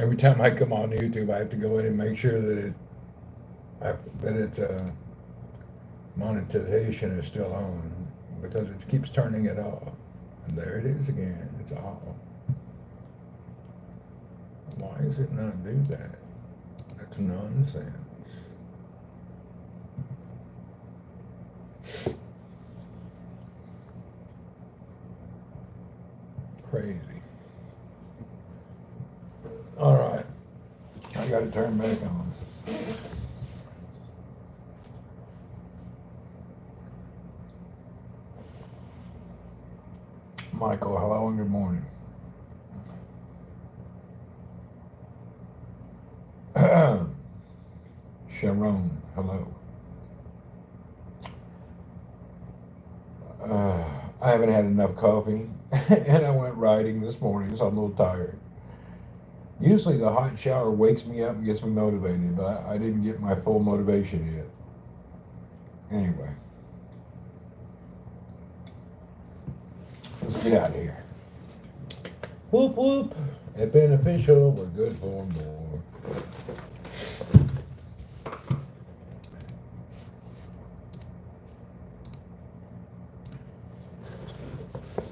Every time I come on YouTube, I have to go in and make sure that monetization is still on because it keeps turning it off. And there it is again. It's off. Why does it not do that? That's nonsense. Crazy. All right. I got to turn back on. Michael, hello and good morning. Sharon, hello. I haven't had enough coffee, and I went riding this morning, so I'm a little tired. Usually the hot shower wakes me up and gets me motivated, but I didn't get my full motivation yet. Anyway, let's get out of here. Whoop whoop. It's been official. We're good for more.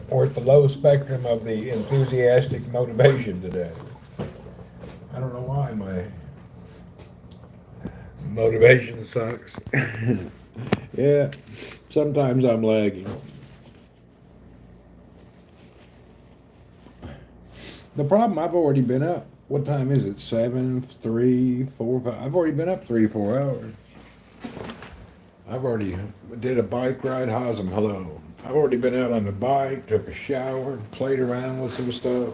We're at the low spectrum of the enthusiastic motivation today. I don't know why my motivation sucks. Yeah, sometimes I'm lagging. The problem, I've already been up. What time is it? 7, 3, 4, 5. I've already been up 3, 4 hours. I've already did a bike ride. Hasm, hello. I've already been out on the bike, took a shower, played around with some stuff.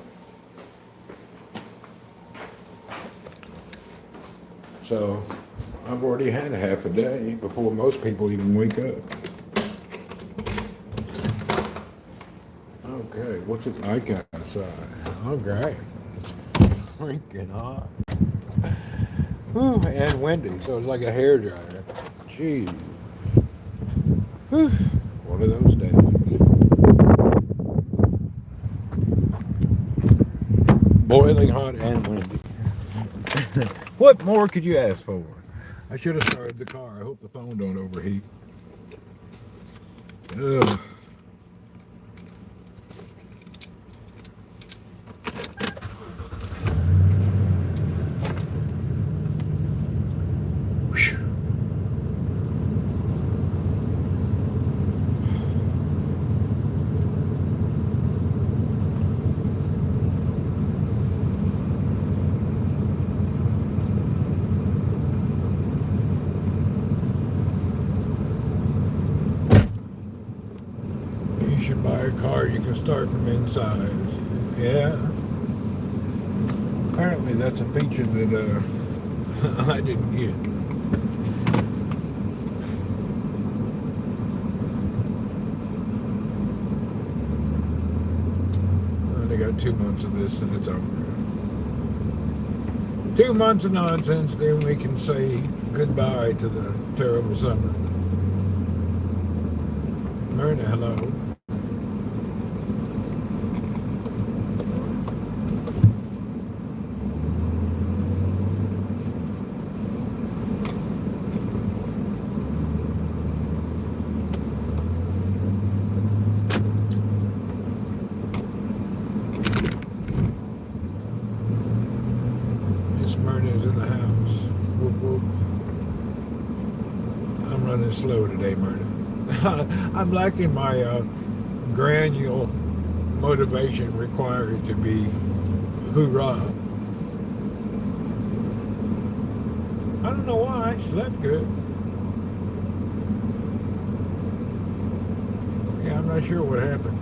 So I've already had a half a day before most people even wake up. Okay, what's it like outside? Okay, it's freaking hot. Whew, and windy, so it's like a hairdryer. Jeez. Whew, one of those days. Boiling hot and windy. What more could you ask for? I should have started the car. I hope the phone don't overheat. Ugh. You should buy a car you can start from inside. Yeah. Apparently that's a feature that I didn't get. I only got 2 months of this and it's over. 2 months of nonsense, then we can say goodbye to the terrible summer. Myrna, hello. Myrna's in the house. Whoop, whoop. I'm running slow today, Myrna. I'm lacking my granule motivation required to be hoorah. I don't know why. I slept good. Yeah, I'm not sure what happened.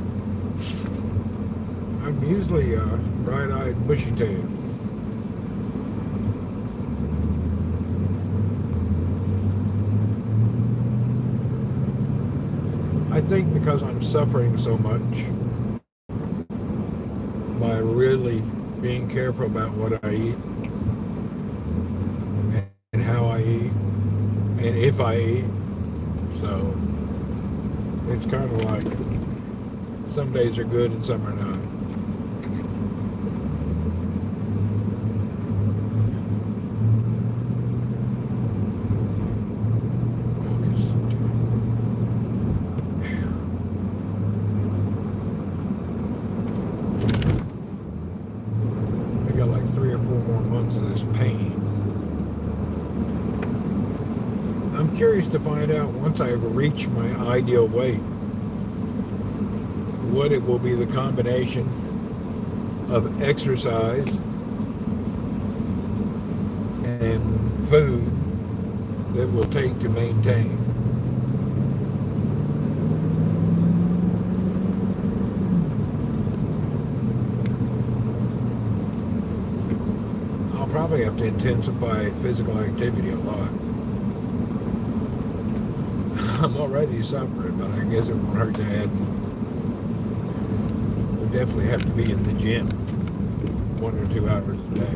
I'm usually bright-eyed, bushy-tailed. I think because I'm suffering so much by really being careful about what I eat and how I eat and if I eat. So it's kind of like some days are good and some are not. curious to find out once I reach my ideal weight, what it will be the combination of exercise and food that will take to maintain. I'll probably have to intensify physical activity a lot. I'm already suffering, but I guess it won't hurt to add more. We definitely have to be in the gym 1 or 2 hours a day.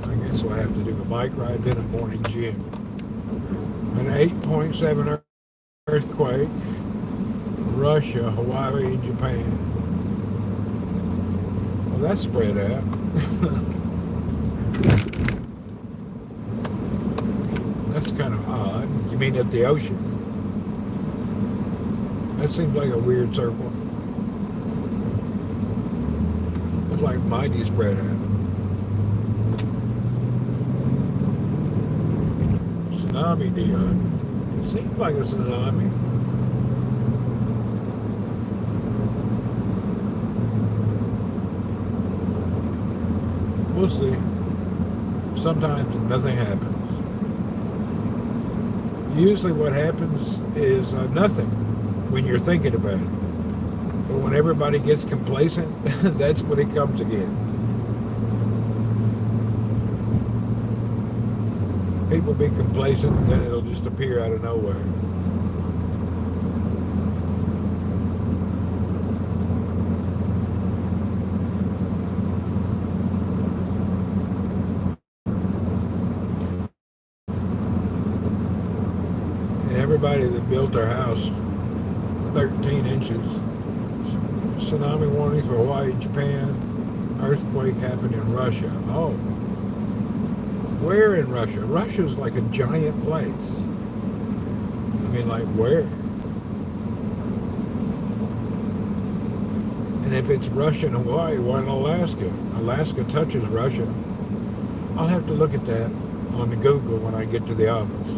I guess we'll have to do a bike ride, then a morning gym. An 8.7 earthquake, Russia, Hawaii, and Japan. Well, that's spread out. That's kind of odd. You mean at the ocean? That seems like a weird circle. It's like mighty spread out. Tsunami, Dion. It seems like a tsunami. We'll see. Sometimes nothing happens. Usually what happens is nothing when you're thinking about it. But when everybody gets complacent, that's when it comes again. People be complacent, then it'll just appear out of nowhere. And everybody that built their house 13 inches, tsunami warnings for Hawaii, Japan, earthquake happened in Russia. Oh. Where in Russia? Russia's like a giant place. I mean, like where? And if it's Russia and Hawaii, why not Alaska? Alaska touches Russia. I'll have to look at that on the Google when I get to the office.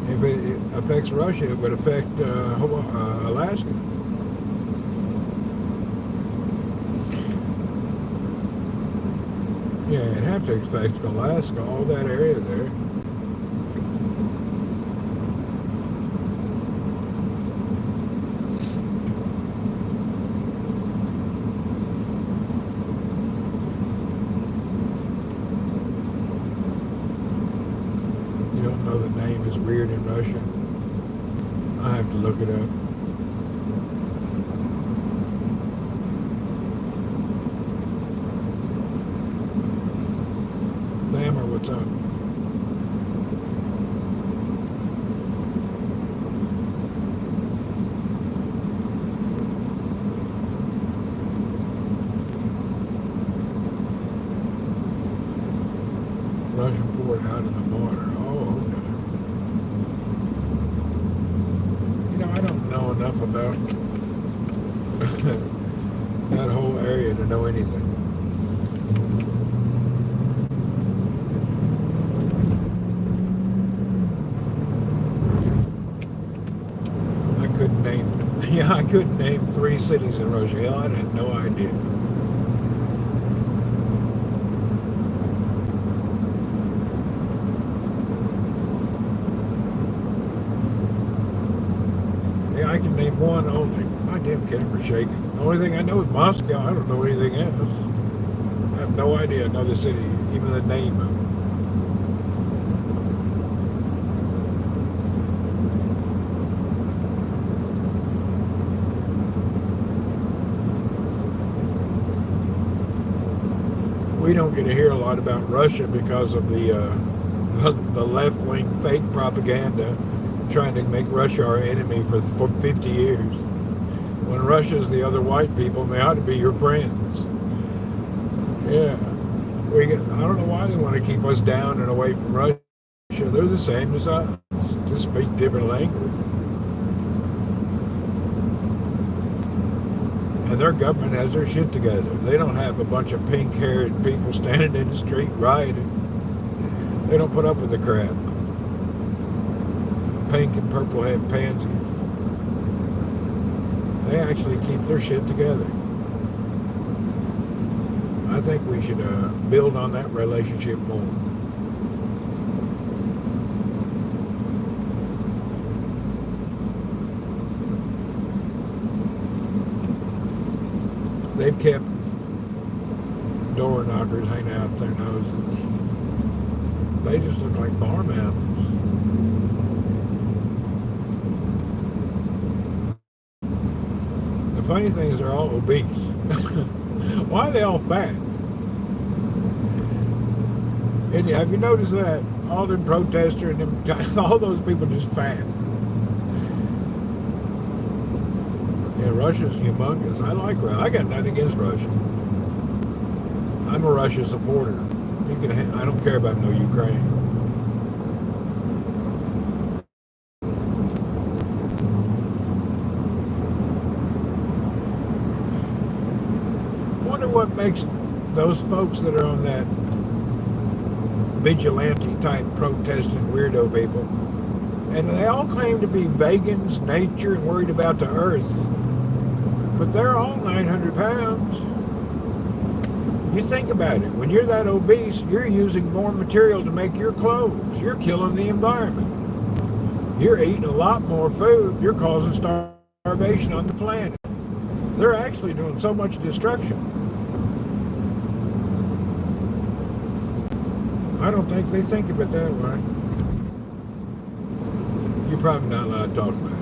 If it affects Russia, it would affect Alaska. Yeah, it'd have to affect Alaska, all that area there. You don't know the name is weird in Russian? I have to look it up. Hammer, what's up? Russian port out in the water. Oh, okay. You know, I don't know enough about that whole area to know anything. Yeah, I couldn't name 3 cities in Russia. Hell, I had no idea. Yeah, I can name one only. My damn camera's shaking. The only thing I know is Moscow. I don't know anything else. I have no idea another city, even the name of it. We don't get to hear a lot about Russia because of the left-wing fake propaganda trying to make Russia our enemy for 50 years. When Russia's the other white people, they ought to be your friends. Yeah. I don't know why they want to keep us down and away from Russia. They're the same as us, just speak different language. And their government has their shit together. They don't have a bunch of pink-haired people standing in the street rioting. They don't put up with the crap. Pink and purple-head pansies. They actually keep their shit together. I think we should build on that relationship more. They've kept door knockers hanging out their noses. They just look like farm animals. The funny thing is they're all obese. Why are they all fat? And have you noticed that? All them protesters and them, all those people just fat. Yeah, Russia's humongous. I like Russia. I got nothing against Russia. I'm a Russia supporter. I don't care about no Ukraine. I wonder what makes those folks that are on that vigilante type protesting weirdo people, and they all claim to be vegans, nature, and worried about the earth, but they're all 900 pounds. You think about it, when you're that obese, you're using more material to make your clothes. You're killing the environment. You're eating a lot more food. You're causing starvation on the planet. They're actually doing so much destruction. I don't think they think of it that way. You're probably not allowed to talk about it.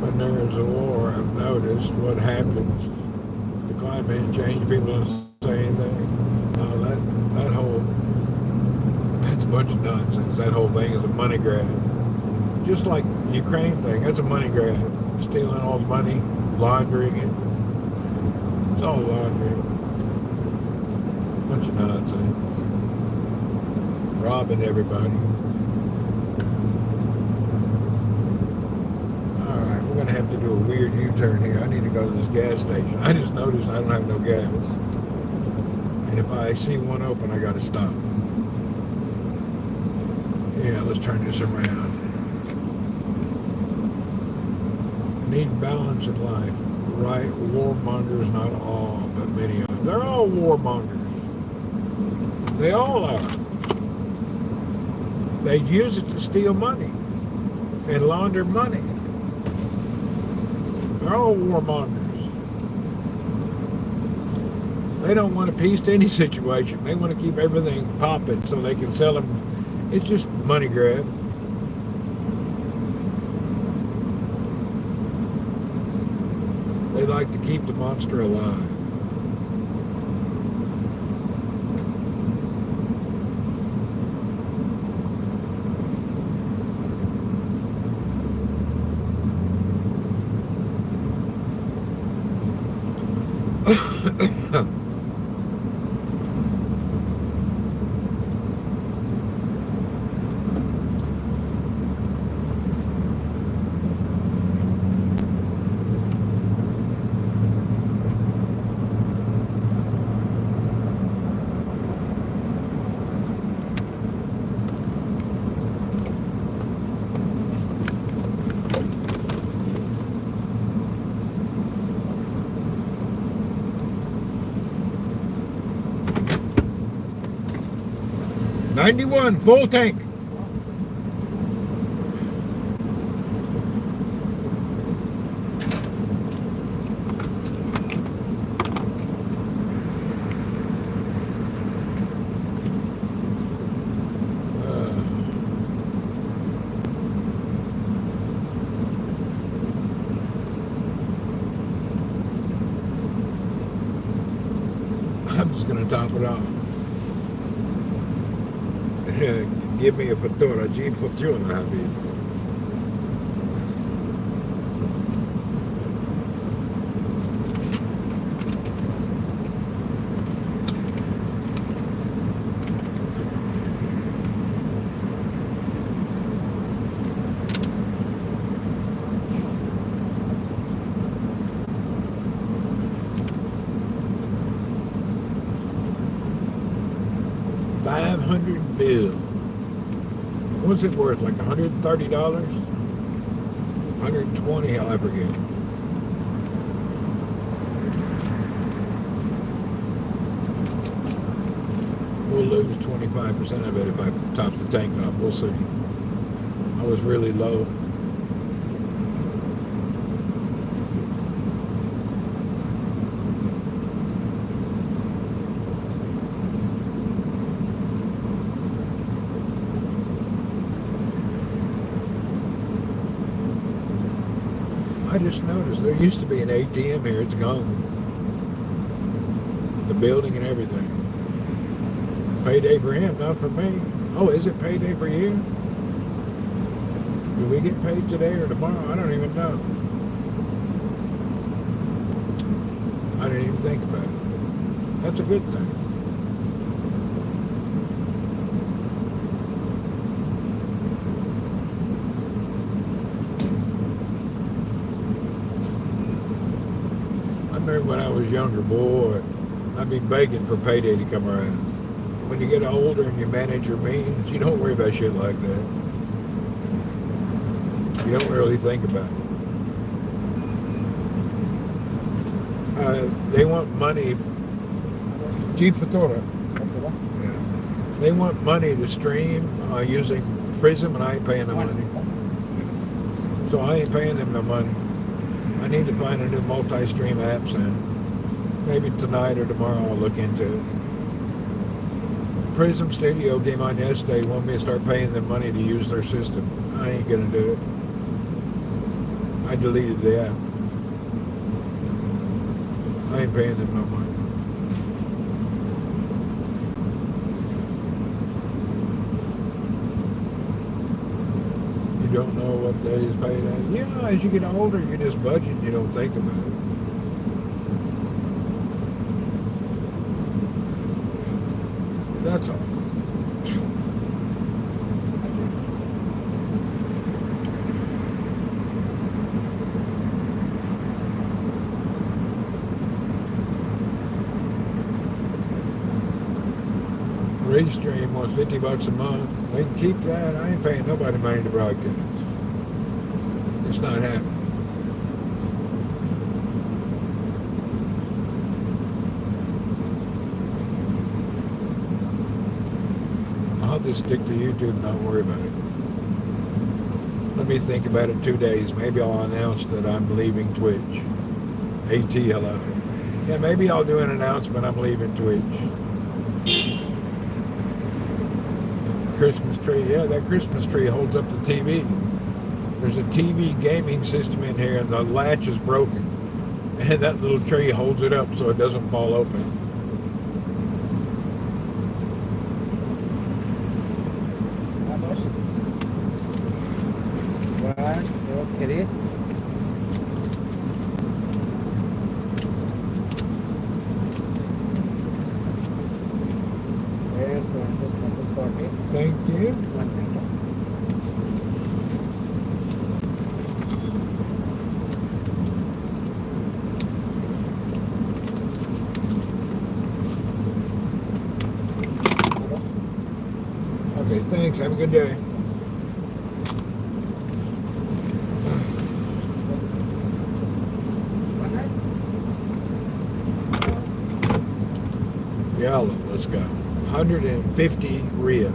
When there's a war, I've noticed what happens. The climate change, people don't say anything. That's a bunch of nonsense. That whole thing is a money grab. Just like the Ukraine thing, that's a money grab. Stealing all the money, laundering it. It's all laundering. Bunch of nonsense. Robbing everybody. Alright, we're going to have to do a weird U-turn here. I need to go to this gas station. I just noticed I don't have no gas. And if I see one open, I got to stop. Yeah, let's turn this around. Need balance in life. Right, warmongers, not all, but many of them. They're all warmongers. They all are. They use it to steal money and launder money. They're all warmongers. They don't want a peace to any situation. They want to keep everything popping so they can sell them. It's just money grab. They like to keep the monster alive. $91, full tank. I'm just going to top it off. Give me a fattura, Jeep fortuna, habibi. $500 bill. What's it worth? Like $130? $120? Hell, I forget. We'll lose 25% of it if I top the tank up. We'll see. I was really low. I just noticed there used to be an ATM here. It's gone. The building and everything. Payday for him, not for me. Oh, is it payday for you? Do we get paid today or tomorrow? I don't even know. I didn't even think about it. That's a good thing. I remember when I was younger, boy, I'd be begging for payday to come around. When you get older and you manage your means, you don't worry about shit like that. You don't really think about it. They want money. Jeep Fatora. Yeah. They want money to stream using Prism, and I ain't paying them money. So I ain't paying them no money. I need to find a new multi-stream app soon. Maybe tonight or tomorrow I'll look into it. Prism Studio came on yesterday, wanted me to start paying them money to use their system. I ain't gonna do it. I deleted the app. I ain't paying them no money. You don't know what day is paid at? Yeah, as you get older, you just budget, you don't think about it. That's all. Restream wants $50 a month. They can keep that. I ain't paying nobody money to broadcast. It's not happening. I'll just stick to YouTube and not worry about it. Let me think about it 2 days. Maybe I'll announce that I'm leaving Twitch. AT, hello. Yeah, maybe I'll do an announcement I'm leaving Twitch. Christmas tree. Yeah, that Christmas tree holds up the TV. There's a TV gaming system in here and the latch is broken. And that little tree holds it up so it doesn't fall open. Querer? Thank you. Okay, thanks. Have a good day. Yeah, let's go. 150 Rio.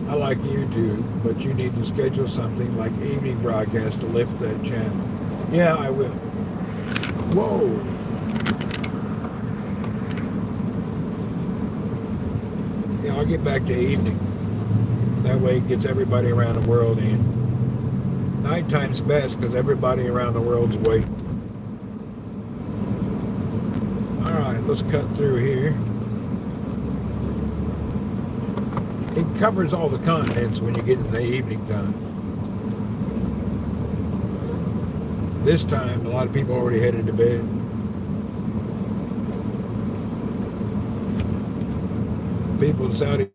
I like YouTube, but you need to schedule something like evening broadcast to lift that channel. Yeah, I will. Whoa. Yeah, I'll get back to evening. That way it gets everybody around the world in. Nighttime's best because everybody around the world's awake. All right, let's cut through here. it covers all the continents when you get in the evening time. This time, a lot of people already headed to bed. People in Saudi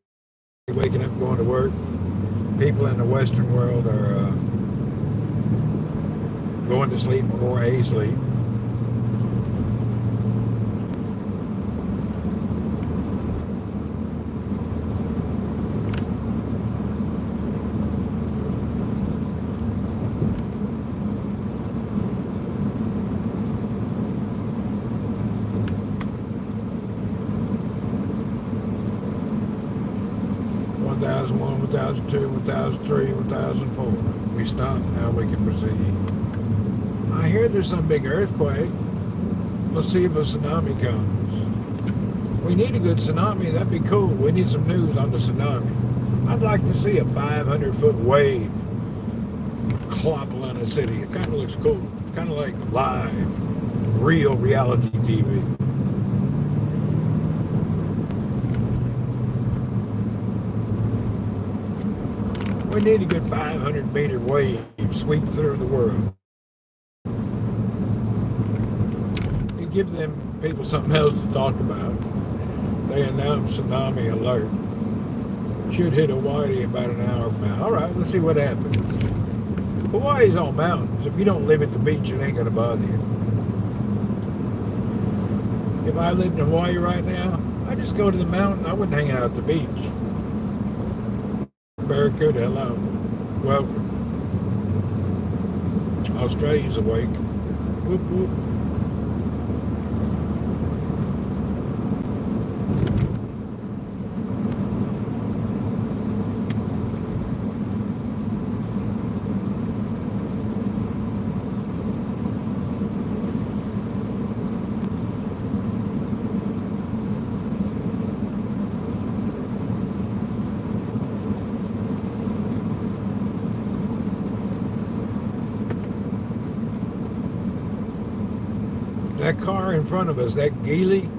waking up, going to work. People in the Western world are going to sleep or asleep. One 1002, 1003, 1004. We stop, now we can proceed. I hear there's some big earthquake. Let's see if a tsunami comes. We need a good tsunami, that'd be cool. We need some news on the tsunami. I'd like to see a 500-foot wave clopple on a city. It kind of looks cool. It's kind of like live, real reality TV. We need a good 500-meter wave sweep through the world. It gives them people something else to talk about. They announce tsunami alert. Should hit Hawaii about an hour from now. All right, let's see what happens. Hawaii's all mountains. If you don't live at the beach, it ain't gonna bother you. If I lived in Hawaii right now, I'd just go to the mountain. I wouldn't hang out at the beach. Barracuda, hello. Welcome. Australia's awake. Whoop, whoop. That car in front of us, that Geely,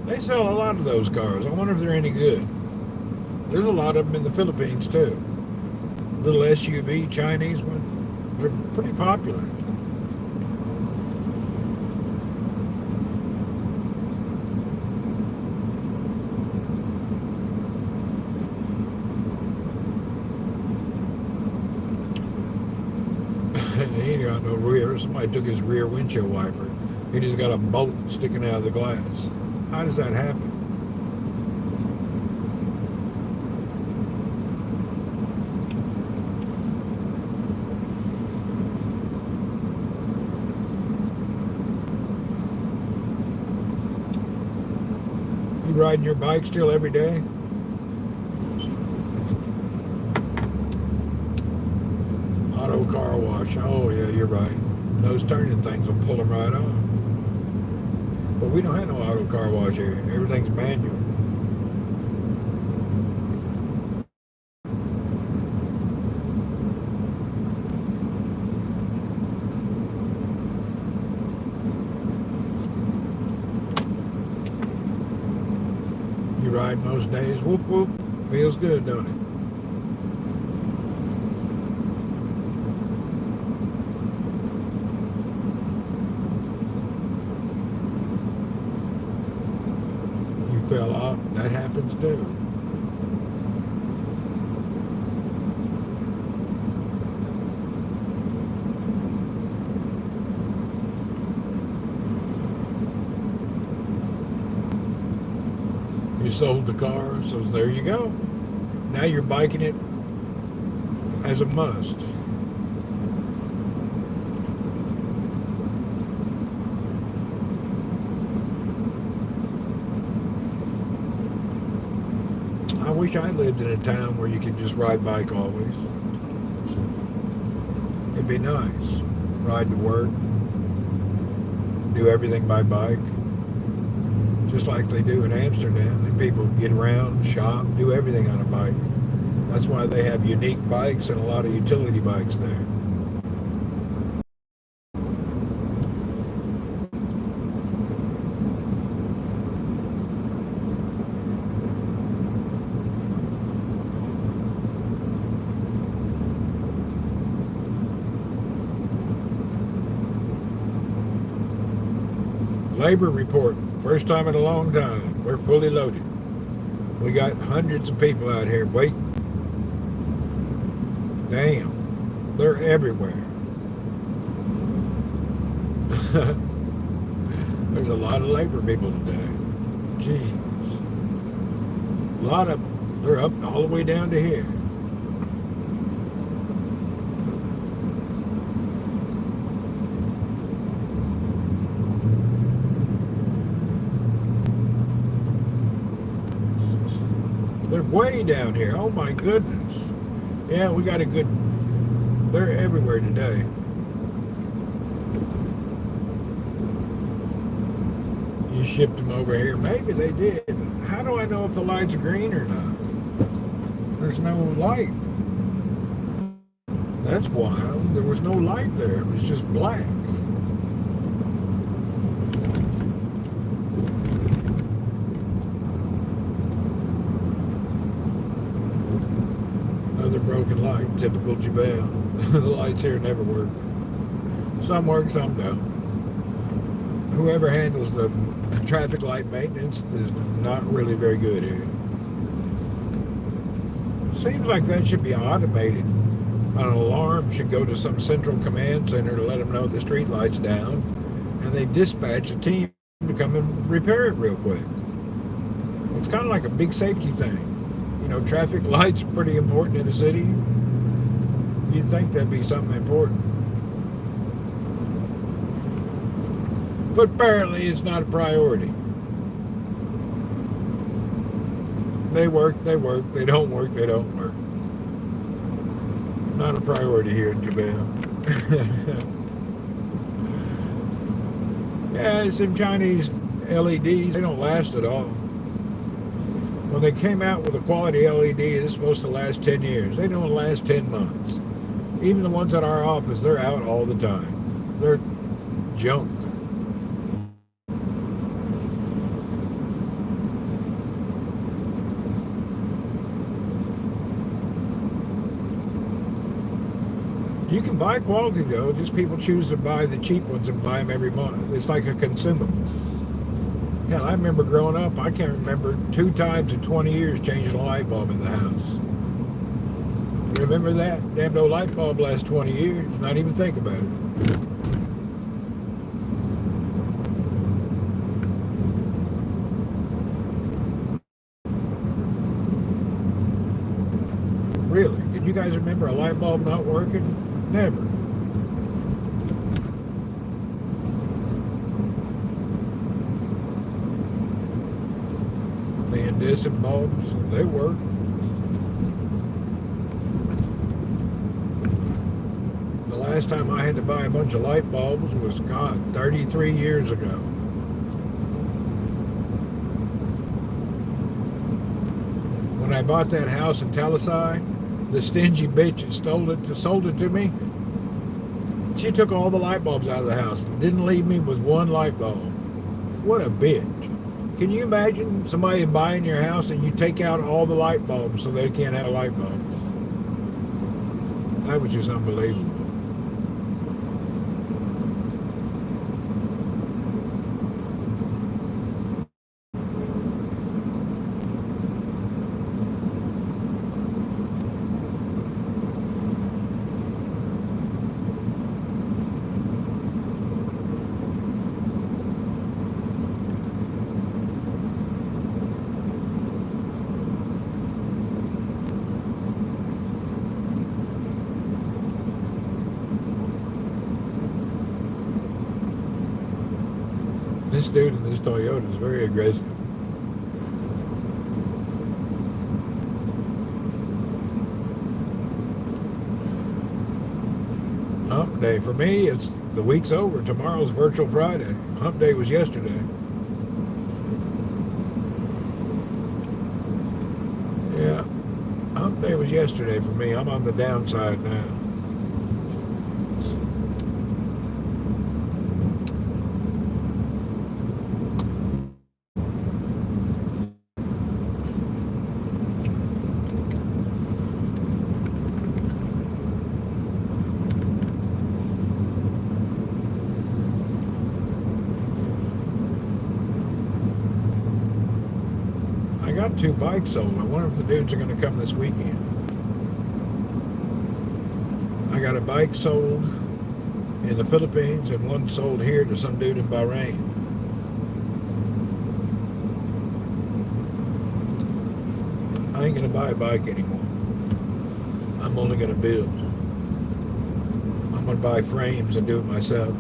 they sell a lot of those cars. I wonder if they're any good. There's a lot of them in the Philippines too. Little SUV, Chinese one. They're pretty popular. He ain't got no rear. Somebody took his rear windshield wiper. He just got a bolt sticking out of the glass. How does that happen? You riding your bike still every day? Auto car wash. Oh yeah, you're right. Those turning things will pull them right off. But we don't have no auto car wash here. Everything's manual. You ride most days? Whoop whoop. Feels good, don't it? Fell off. That happens too. You sold the car, so there you go. Now you're biking it as a must. I wish I lived in a town where you could just ride bike always. It'd be nice. Ride to work. Do everything by bike. Just like they do in Amsterdam. And people get around, shop, do everything on a bike. That's why they have unique bikes and a lot of utility bikes there. Labor report. First time in a long time. We're fully loaded. We got hundreds of people out here waiting. Damn. They're everywhere. There's a lot of labor people today. Jeez. A lot of them. They're up all the way down to here. They're way down here. Oh my goodness. Yeah, we got a good... They're everywhere today. You shipped them over here. Maybe they did. How do I know if the light's green or not? There's no light. That's wild. There was no light there. It was just black. Another broken light. Typical Jabal. The lights here never work. Some work, some don't. Whoever handles the traffic light maintenance is not really very good here. Seems like that should be automated. An alarm should go to some central command center to let them know the street light's down, and they dispatch a team to come and repair it real quick. It's kind of like a big safety thing. You know, traffic lights are pretty important in the city. You'd think that'd be something important. But apparently it's not a priority. They work, they work. They don't work, they don't work. Not a priority here in Jabal. Yeah, it's them Chinese LEDs. They don't last at all. When they came out with a quality LED, it's supposed to last 10 years. They don't last 10 months. Even the ones at our office, they're out all the time. They're junk. You can buy quality though, just people choose to buy the cheap ones and buy them every month. It's like a consumable. Hell, I remember growing up, I can't remember 2 times in 20 years changing a light bulb in the house. Remember that? Damn old light bulb lasts 20 years, not even think about it. Really? Can you guys remember a light bulb not working? Never. The incandescent bulbs, they work. The last time I had to buy a bunch of light bulbs was, God, 33 years ago. When I bought that house in Talisai, the stingy bitch that sold it to me, she took all the light bulbs out of the house and didn't leave me with one light bulb. What a bitch. Can you imagine somebody buying your house and you take out all the light bulbs so they can't have light bulbs? That was just unbelievable. This dude in this Toyota is very aggressive. Hump day. For me, it's the week's over. Tomorrow's virtual Friday. Hump day was yesterday. Yeah. Hump day was yesterday for me. I'm on the downside now. 2 bikes sold. I wonder if the dudes are going to come this weekend. I got a bike sold in the Philippines and one sold here to some dude in Bahrain. I ain't going to buy a bike anymore. I'm only going to build. I'm going to buy frames and do it myself.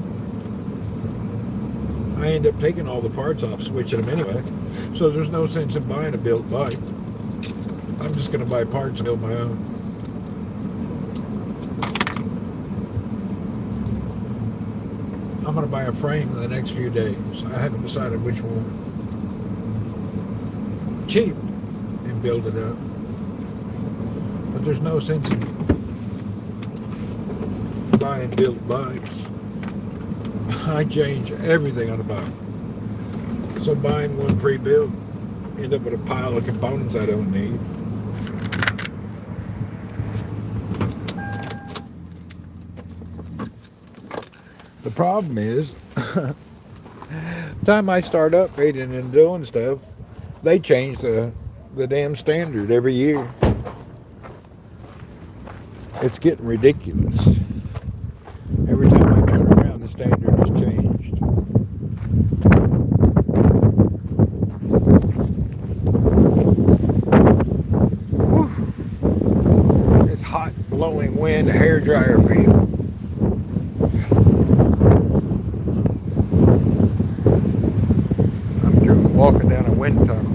I end up taking all the parts off, switching them anyway. So there's no sense in buying a built bike. I'm just going to buy parts and build my own. I'm going to buy a frame in the next few days. I haven't decided which one. Cheap, and build it up. But there's no sense in buying built bikes. I change everything on a bike. So buying one pre-built, end up with a pile of components I don't need. The problem is, the time I start upgrading and doing stuff, they change the damn standard every year. It's getting ridiculous. Every time I turn around, the standard has changed. Whew. It's hot, blowing wind, hairdryer feel. I'm walking down a wind tunnel.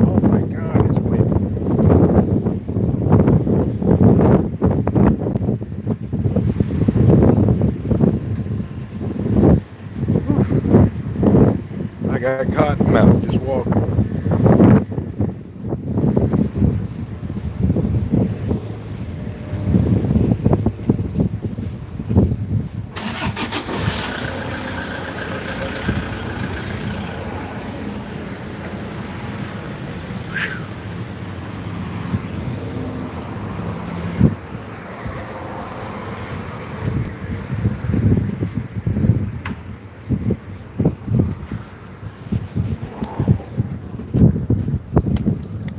Oh my God, it's windy. I got cotton mouth just walking.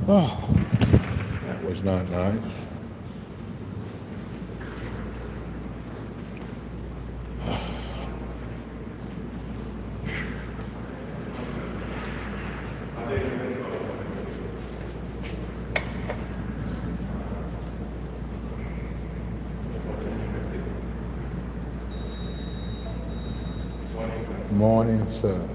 Oh, that was not nice. Morning sun.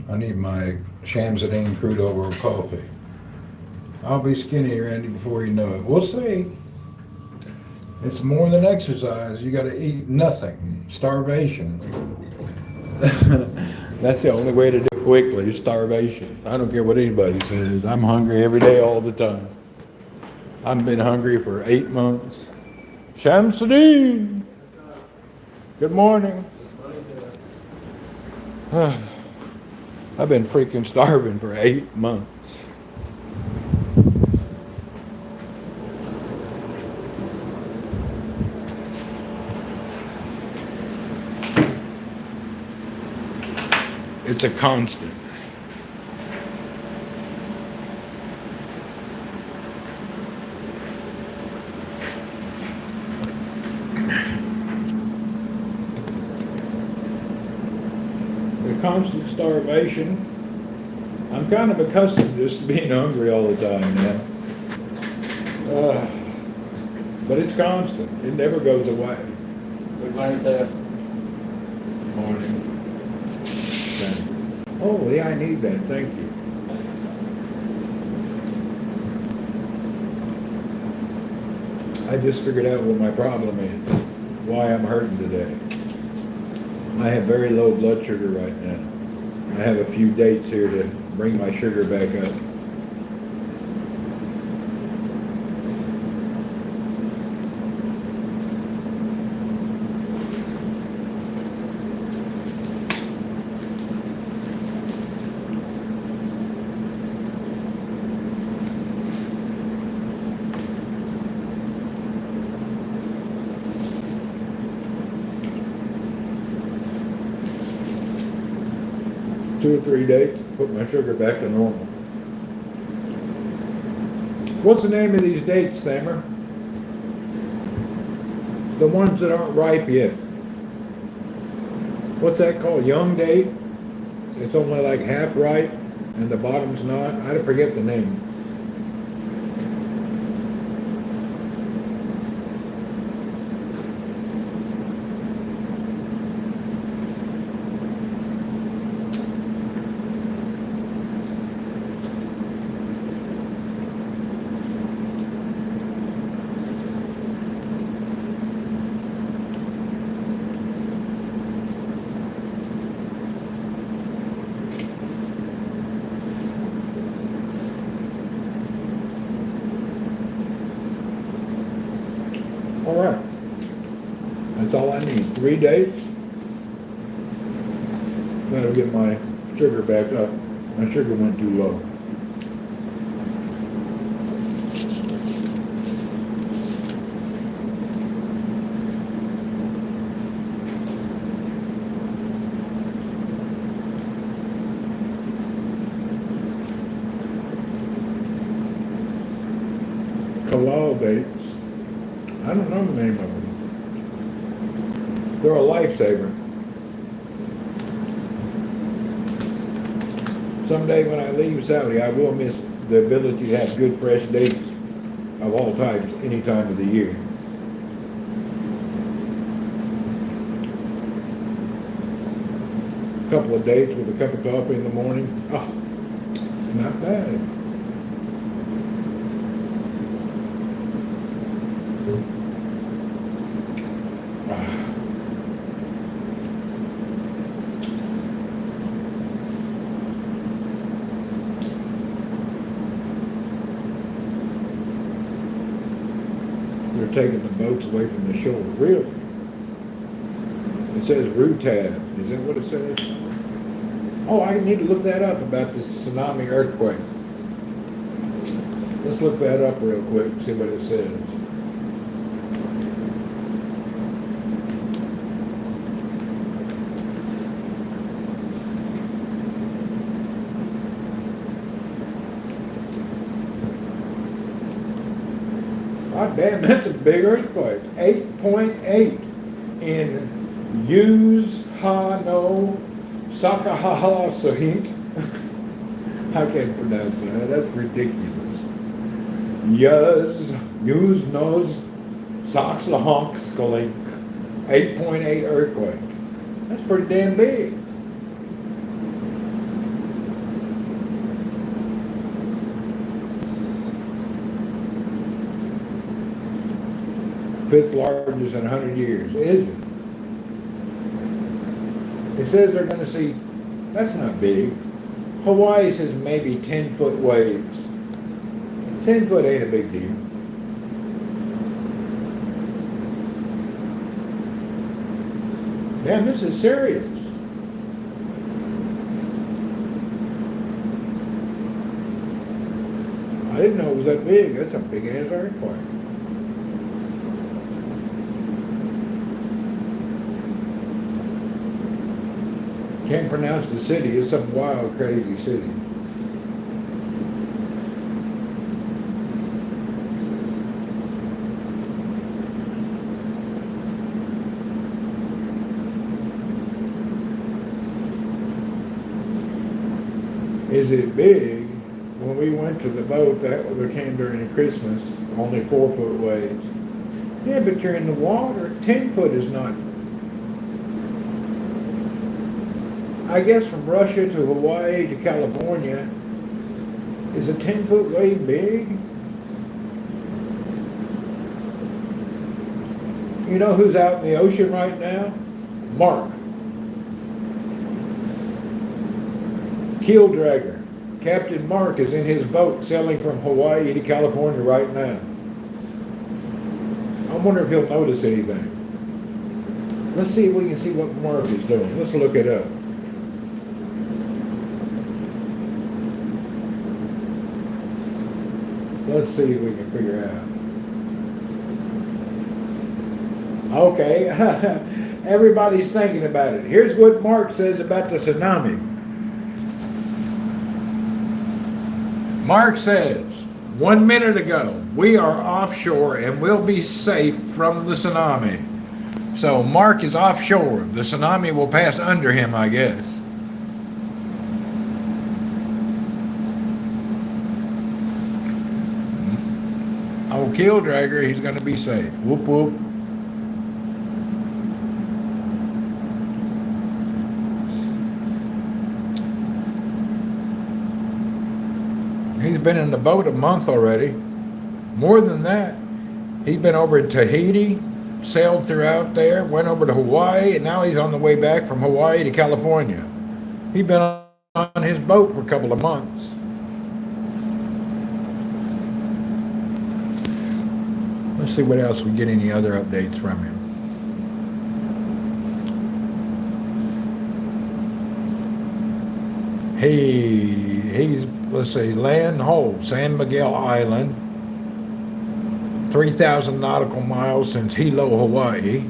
I need my Shamsadine crude oil coffee. I'll be skinny, Randy, before you know it. We'll see. It's more than exercise. You got to eat nothing. Starvation. That's the only way to do it quickly, is starvation. I don't care what anybody says. I'm hungry every day, all the time. I've been hungry for 8 months. Shamsadine! Good morning. I've been freaking starving for 8 months. It's a constant. The constant starvation. I'm kind of accustomed just to being hungry all the time now. But it's constant. It never goes away. Good morning, sir. Morning. Oh, yeah, I need that. Thank you. I just figured out what my problem is, why I'm hurting today. I have very low blood sugar right now. I have a few dates here to bring my sugar back up. 2 or 3 days, put my sugar back to normal. What's the name of these dates, Thamer? The ones that aren't ripe yet. What's that called? Young date? It's only like half ripe and the bottom's not. I forget the name. All right. That's all I need. 3 dates. That'll get my sugar back up. My sugar went too low. Halal dates. I don't know the name of them. They're a lifesaver. Someday when I leave Saudi, I will miss the ability to have good fresh dates of all types any time of the year. A couple of dates with a cup of coffee in the morning. Oh, not bad. They're taking the boats away from the shore. Really? It says Rutab. Is that what it says? Oh, I need to look that up about this tsunami earthquake. Let's look that up real quick and see what it says. God damn, that's a big earthquake. 8.8 in Yuzhano Sakahala Sahink. I can't pronounce that. That's ridiculous. Yuznos Saxahonk Skolink. 8.8 earthquake. That's pretty damn big. Fifth largest in 100 years. Is it? It says they're going to see, that's not big. Hawaii says maybe 10-foot waves. 10 foot ain't a big deal. Damn, this is serious. I didn't know it was that big. That's a big ass earthquake. Can't pronounce the city. It's some wild, crazy city. Is it big? When we went to the boat, that came during Christmas, only 4-foot waves. Yeah, but you're in the water. 10 foot is not. I guess from Russia to Hawaii to California, is a 10-foot wave big? You know who's out in the ocean right now? Mark. Keel dragger. Captain Mark is in his boat sailing from Hawaii to California right now. I wonder if he'll notice anything. Let's see if we can see what Mark is doing. Let's look it up. Let's see if we can figure out. Okay, everybody's thinking about it. Here's what Mark says about the tsunami. Mark says, 1 minute ago, we are offshore and will be safe from the tsunami. So Mark is offshore. The tsunami will pass under him, I guess. Oh, Kill Dragger, he's going to be safe. Whoop, whoop. He's been in the boat a month already. More than that, he's been over in Tahiti, sailed throughout there, went over to Hawaii, and now he's on the way back from Hawaii to California. He's been on his boat for a couple of months. Let's see what else we get any other updates from him. He's, let's see, land hold, San Miguel Island, 3,000 nautical miles since Hilo, Hawaii.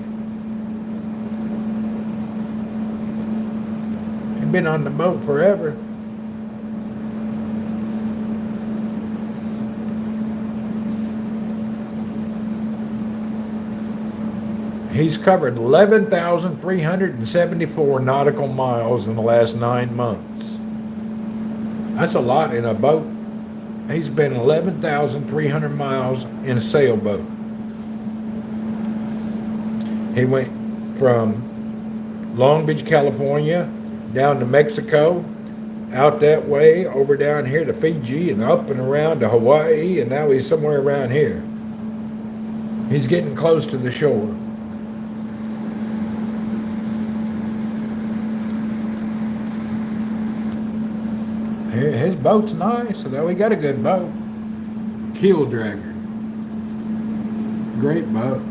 He's been on the boat forever. He's covered 11,374 nautical miles in the last 9 months. That's a lot in a boat. He's been 11,300 miles in a sailboat. He went from Long Beach, California, down to Mexico, out that way, over down here to Fiji, and up and around to Hawaii, and now he's somewhere around here. He's getting close to the shore. His boat's nice, so we got a good boat. Keel Dragger. Great boat.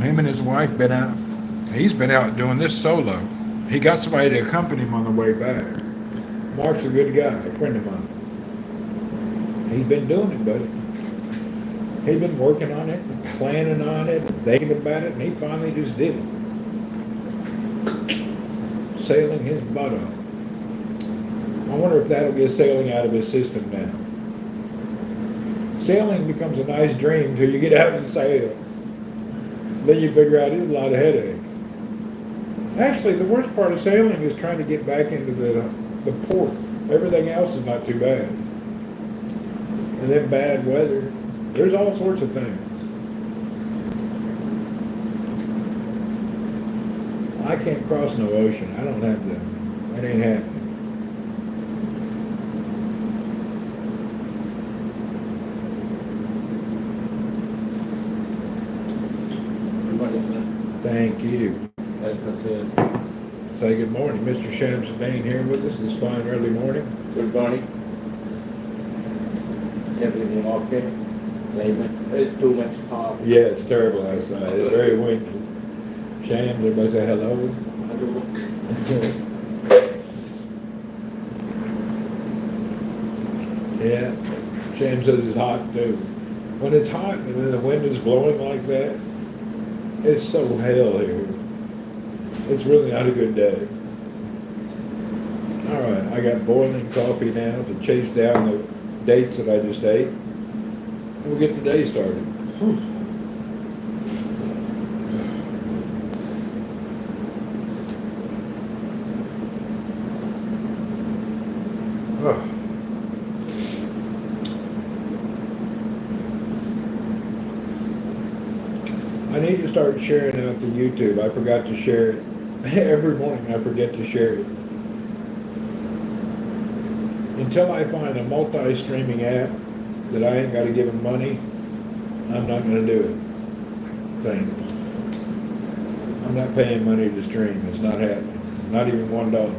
Him and his wife been out. He's been out doing this solo. He got somebody to accompany him on the way back. Mark's a good guy, a friend of mine. He's been doing it, buddy. He's been working on it, planning on it, thinking about it, and he finally just did it. Sailing his butt off. I wonder if that'll get sailing out of his system now. Sailing becomes a nice dream till you get out and sail. Then you figure out it's a lot of headache. Actually, the worst part of sailing is trying to get back into the port. Everything else is not too bad. And then bad weather. There's all sorts of things. I can't cross no ocean. I don't have to. That ain't happening. Good morning, sir. Thank you. Say good morning. Mr. Shamsuddin here with us this fine early morning. Good morning. Everything okay? Too much hot. Yeah, it's terrible outside. It's very windy. Shams, everybody say hello. Hello. Yeah, Sham says it's hot too. When it's hot and then the wind is blowing like that, it's so hell here. It's really not a good day. All right, I got boiling coffee now to chase down the dates that I just ate. And we'll get the day started. Whew. Oh. I need to start sharing out to YouTube. I forgot to share it. Every morning I forget to share it. Until I find a multi-streaming app that I ain't got to give them money, I'm not going to do it. Thanks. I'm not paying money to stream. It's not happening. Not even $1.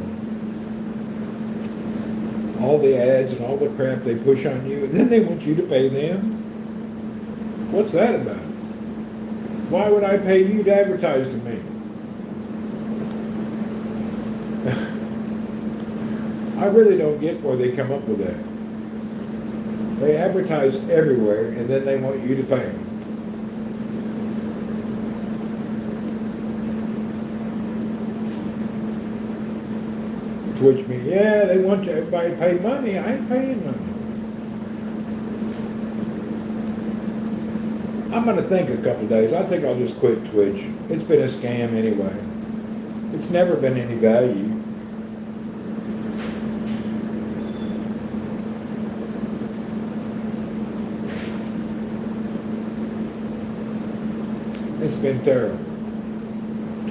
All the ads and all the crap they push on you, and then they want you to pay them. What's that about? Why would I pay you to advertise to me? I really don't get where they come up with that. They advertise everywhere, and then they want you to pay them. Twitch me, yeah, they want you, everybody to pay money. I ain't paying money. I'm gonna think a couple days. I think I'll just quit Twitch. It's been a scam anyway. It's never been any value. It's been terrible.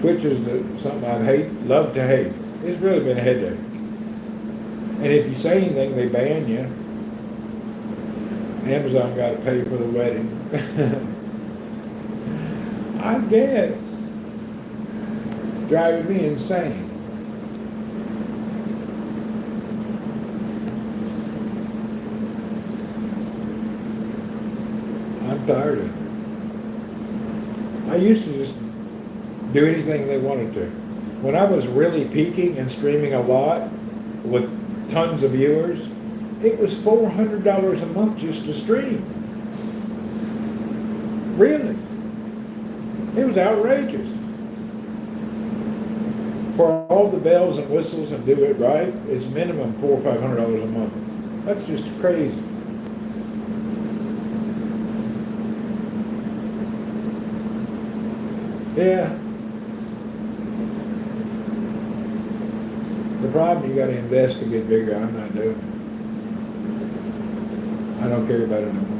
Twitch is something I love to hate. It's really been a headache. And if you say anything, they ban you. Amazon got to pay for the wedding. I guess. Driving me insane. I'm tired of it. I used to just do anything they wanted to. When I was really peaking and streaming a lot with tons of viewers, it was $400 a month just to stream. Really. It was outrageous. For all the bells and whistles and do it right, it's minimum $400 or $500 a month. That's just crazy. Yeah. The problem, you got to invest to get bigger. I'm not doing it. I don't care about it anymore.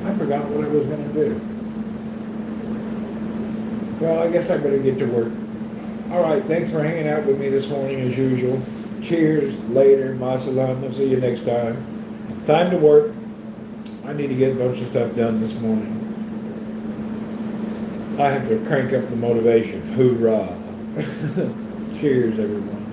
I forgot what I was going to do. Well, I guess I better get to work. All right, thanks for hanging out with me this morning as usual. Cheers, later, masalam. I'll see you next time. Time to work. I need to get a bunch of stuff done this morning. I have to crank up the motivation. Hoorah. Cheers, everyone.